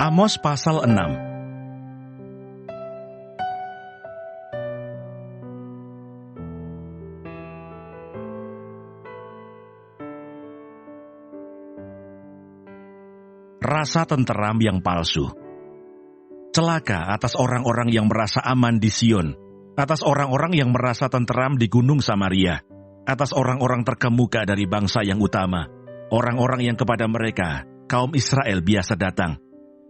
Amos pasal 6. Rasa tenteram yang palsu. Celaka atas orang-orang yang merasa aman di Sion, atas orang-orang yang merasa tenteram di Gunung Samaria, atas orang-orang terkemuka dari bangsa yang utama, orang-orang yang kepada mereka kaum Israel biasa datang.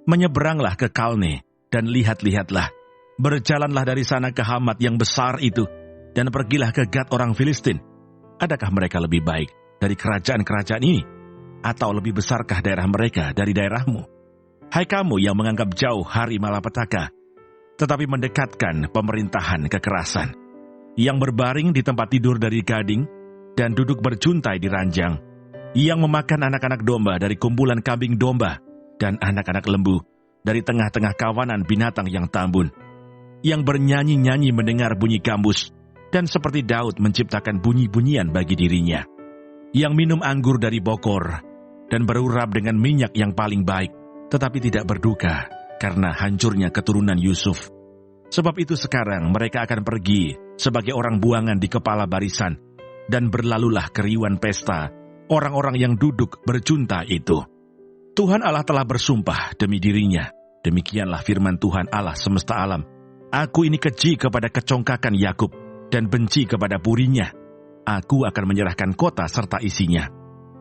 Menyeberanglah ke Kalne, dan lihat-lihatlah. Berjalanlah dari sana ke Hamat yang besar itu, dan pergilah ke Gad orang Filistin. Adakah mereka lebih baik dari kerajaan-kerajaan ini? Atau lebih besarkah daerah mereka dari daerahmu? Hai kamu yang menganggap jauh hari malapetaka, tetapi mendekatkan pemerintahan kekerasan, yang berbaring di tempat tidur dari gading, dan duduk berjuntai di ranjang, yang memakan anak-anak domba dari kumpulan kambing domba, dan anak-anak lembu dari tengah-tengah kawanan binatang yang tambun, yang bernyanyi-nyanyi mendengar bunyi gambus, dan seperti Daud menciptakan bunyi-bunyian bagi dirinya, yang minum anggur dari bokor, dan berurap dengan minyak yang paling baik, tetapi tidak berduka karena hancurnya keturunan Yusuf. Sebab itu sekarang mereka akan pergi sebagai orang buangan di kepala barisan, dan berlalulah keriuhan pesta orang-orang yang duduk berjunta itu. Tuhan Allah telah bersumpah demi dirinya, demikianlah firman Tuhan Allah semesta alam. Aku ini keji kepada kecongkakan Yakub, dan benci kepada purinya. Aku akan menyerahkan kota serta isinya.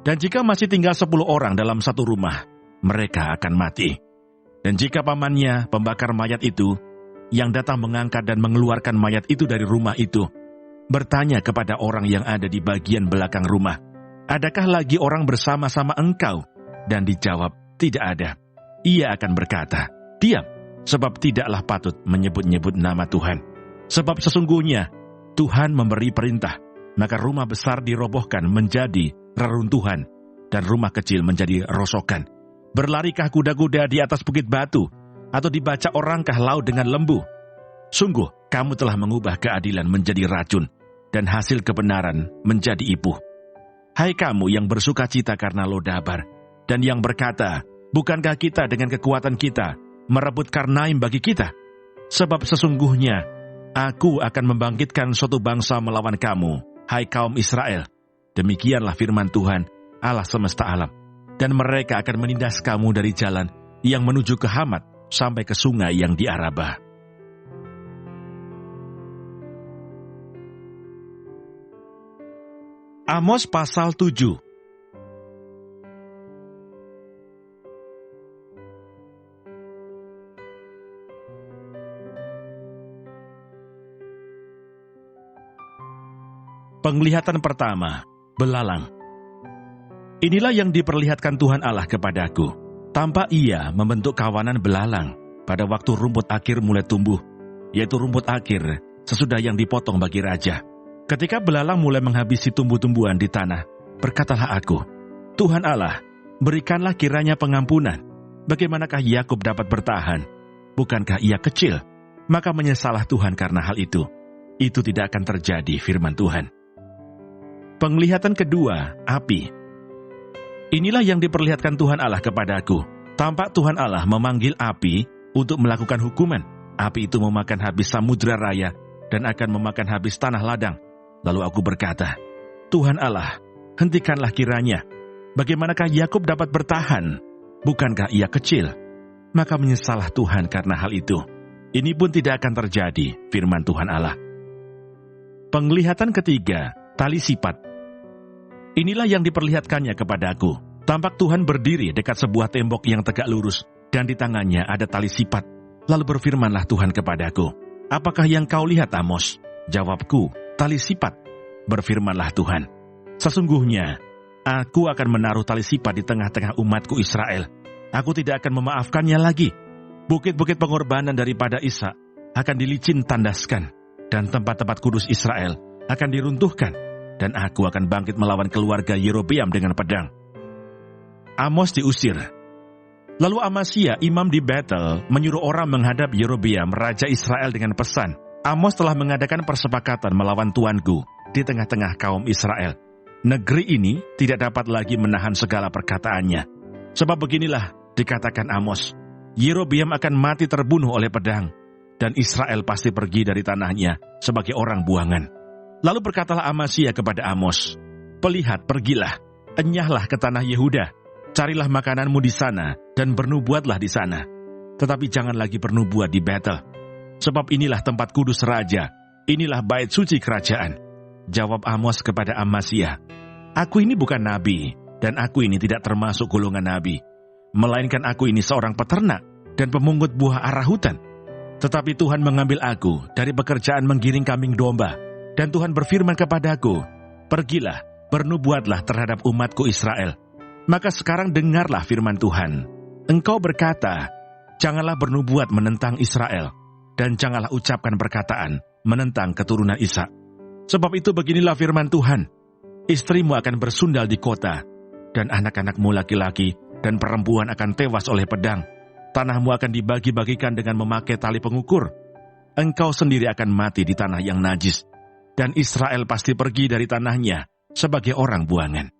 Dan jika masih tinggal 10 orang dalam satu rumah, mereka akan mati. Dan jika pamannya, pembakar mayat itu, yang datang mengangkat dan mengeluarkan mayat itu dari rumah itu, bertanya kepada orang yang ada di bagian belakang rumah, adakah lagi orang bersama-sama engkau? Dan dijawab, tidak ada. Ia akan berkata, diam, sebab tidaklah patut menyebut-nyebut nama Tuhan. Sebab sesungguhnya Tuhan memberi perintah, maka rumah besar dirobohkan menjadi reruntuhan, dan rumah kecil menjadi rosokan. Berlarikah kuda-kuda di atas bukit batu, atau dibaca orangkah laut dengan lembu? Sungguh, kamu telah mengubah keadilan menjadi racun, dan hasil kebenaran menjadi ipuh. Hai kamu yang bersuka cita karena Lodabar, dan yang berkata, bukankah kita dengan kekuatan kita merebut Karnaim bagi kita? Sebab sesungguhnya aku akan membangkitkan suatu bangsa melawan kamu, hai kaum Israel. Demikianlah firman Tuhan, Allah semesta alam. Dan mereka akan menindas kamu dari jalan yang menuju ke Hamat sampai ke sungai yang di Arabah. Amos pasal 7. Penglihatan pertama, belalang. Inilah yang diperlihatkan Tuhan Allah kepadaku. Tampak ia membentuk kawanan belalang pada waktu rumput akhir mulai tumbuh, yaitu rumput akhir sesudah yang dipotong bagi raja. Ketika belalang mulai menghabisi tumbuh-tumbuhan di tanah, berkatalah aku, Tuhan Allah, berikanlah kiranya pengampunan. Bagaimanakah Yakub dapat bertahan? Bukankah ia kecil? Maka menyesalah Tuhan karena hal itu. Itu tidak akan terjadi, firman Tuhan. Penglihatan kedua, api. Inilah yang diperlihatkan Tuhan Allah kepadaku. Tampak Tuhan Allah memanggil api untuk melakukan hukuman. Api itu memakan habis samudra raya dan akan memakan habis tanah ladang. Lalu aku berkata, Tuhan Allah, hentikanlah kiranya. Bagaimanakah Yakub dapat bertahan? Bukankah ia kecil? Maka menyesalah Tuhan karena hal itu. Ini pun tidak akan terjadi, firman Tuhan Allah. Penglihatan ketiga, tali sipat. Inilah yang diperlihatkannya kepadaku. Tampak Tuhan berdiri dekat sebuah tembok yang tegak lurus, dan di tangannya ada tali sipat. Lalu berfirmanlah Tuhan kepadaku, apakah yang kau lihat, Amos? Jawabku, tali sipat. Berfirmanlah Tuhan, sesungguhnya aku akan menaruh tali sipat di tengah-tengah umatku Israel. Aku tidak akan memaafkannya lagi. Bukit-bukit pengorbanan daripada Ishak akan dilicin tandaskan, dan tempat-tempat kudus Israel akan diruntuhkan. Dan aku akan bangkit melawan keluarga Yerobeam dengan pedang. Amos diusir. Lalu Amasya, imam di Betel, menyuruh orang menghadap Yerobeam, raja Israel dengan pesan, Amos telah mengadakan persepakatan melawan tuanku di tengah-tengah kaum Israel. Negeri ini tidak dapat lagi menahan segala perkataannya. Sebab beginilah dikatakan Amos, Yerobeam akan mati terbunuh oleh pedang, dan Israel pasti pergi dari tanahnya sebagai orang buangan. Lalu berkatalah Amasya kepada Amos, "Pelihat, pergilah, enyahlah ke tanah Yehuda, carilah makananmu di sana, dan bernubuatlah di sana. Tetapi jangan lagi bernubuat di Betel, sebab inilah tempat kudus raja, inilah bait suci kerajaan." Jawab Amos kepada Amasya, "Aku ini bukan nabi, dan aku ini tidak termasuk golongan nabi, melainkan aku ini seorang peternak dan pemungut buah arah hutan. Tetapi Tuhan mengambil aku dari pekerjaan menggiring kambing domba, dan Tuhan berfirman kepadaku, 'Pergilah, bernubuatlah terhadap umatku Israel.' Maka sekarang dengarlah firman Tuhan. Engkau berkata, janganlah bernubuat menentang Israel, dan janganlah ucapkan perkataan menentang keturunan Ishak. Sebab itu beginilah firman Tuhan, istrimu akan bersundal di kota, dan anak-anakmu laki-laki dan perempuan akan tewas oleh pedang. Tanahmu akan dibagi-bagikan dengan memakai tali pengukur. Engkau sendiri akan mati di tanah yang najis, dan Israel pasti pergi dari tanahnya sebagai orang buangan."